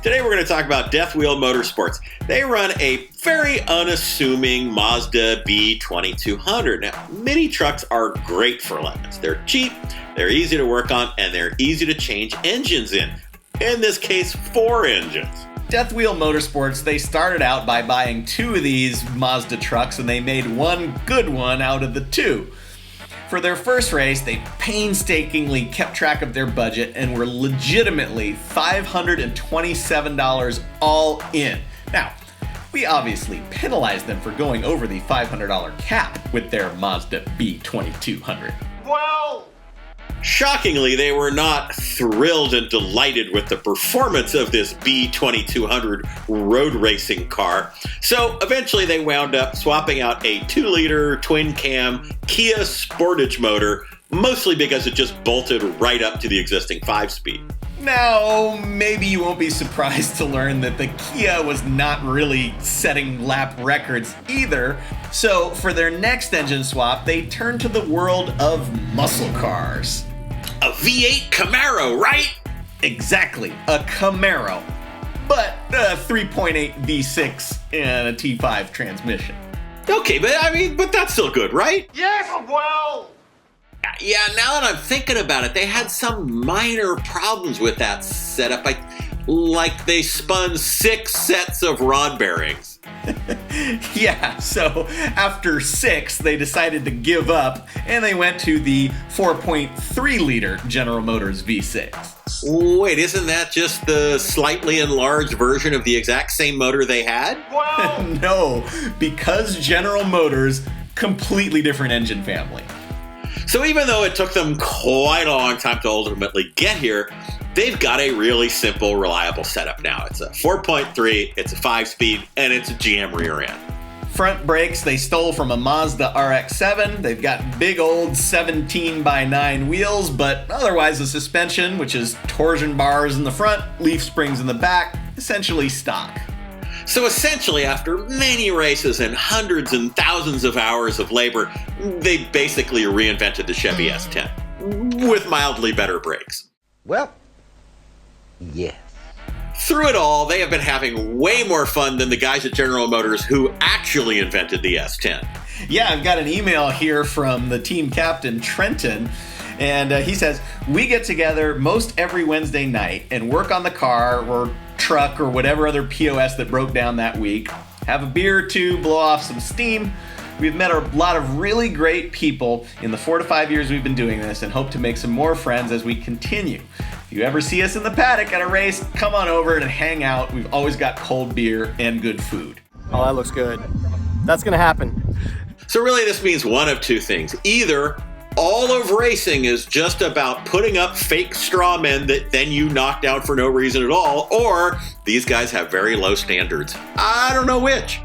Today we're going to talk about Death Wheel Motorsports. They run a very unassuming Mazda B2200. Now, mini trucks are great for lemons. They're cheap, they're easy to work on, and they're easy to change engines in. In this case, 4 engines. Death Wheel Motorsports, they started out by buying 2 of these Mazda trucks, and they made one good one out of the 2. For their first race, they painstakingly kept track of their budget and were legitimately $527 all in. Now, we obviously penalized them for going over the $500 cap with their Mazda B2200. Well, shockingly, they were not thrilled and delighted with the performance of this B2200 road racing car. So eventually they wound up swapping out a 2-liter twin-cam Kia Sportage motor, mostly because it just bolted right up to the existing 5-speed. Now, maybe you won't be surprised to learn that the Kia was not really setting lap records either. So for their next engine swap, they turned to the world of muscle cars. A V8 Camaro, right? Exactly, a Camaro, but a 3.8 V6 and a T5 transmission. Okay, but that's still good, right? Yes, well... Yeah, now that I'm thinking about it, they had some minor problems with that setup. Like they spun 6 sets of rod bearings. Yeah, so after 6, they decided to give up, and they went to the 4.3-liter General Motors V6. Wait, isn't that just the slightly enlarged version of the exact same motor they had? Well, no, because General Motors, completely different engine family. So even though it took them quite a long time to ultimately get here, they've got a really simple, reliable setup now. It's a 4.3, it's a 5-speed, and it's a GM rear end. Front brakes they stole from a Mazda RX-7. They've got big old 17x9 wheels, but otherwise the suspension, which is torsion bars in the front, leaf springs in the back, essentially stock. So essentially, after many races and hundreds and thousands of hours of labor, they basically reinvented the Chevy S10 with mildly better brakes. Well, yes. Through it all, they have been having way more fun than the guys at General Motors who actually invented the S10. Yeah, I've got an email here from the team captain, Trenton, and he says, "We get together most every Wednesday night and work on the car or truck or whatever other POS that broke down that week, have a beer or 2, blow off some steam. We've met a lot of really great people in the 4 to 5 years we've been doing this and hope to make some more friends as we continue. If you ever see us in the paddock at a race, come on over and hang out. We've always got cold beer and good food." Oh, that looks good. That's gonna happen. So really this means one of 2 things. Either all of racing is just about putting up fake straw men that then you knock down for no reason at all, or these guys have very low standards. I don't know which.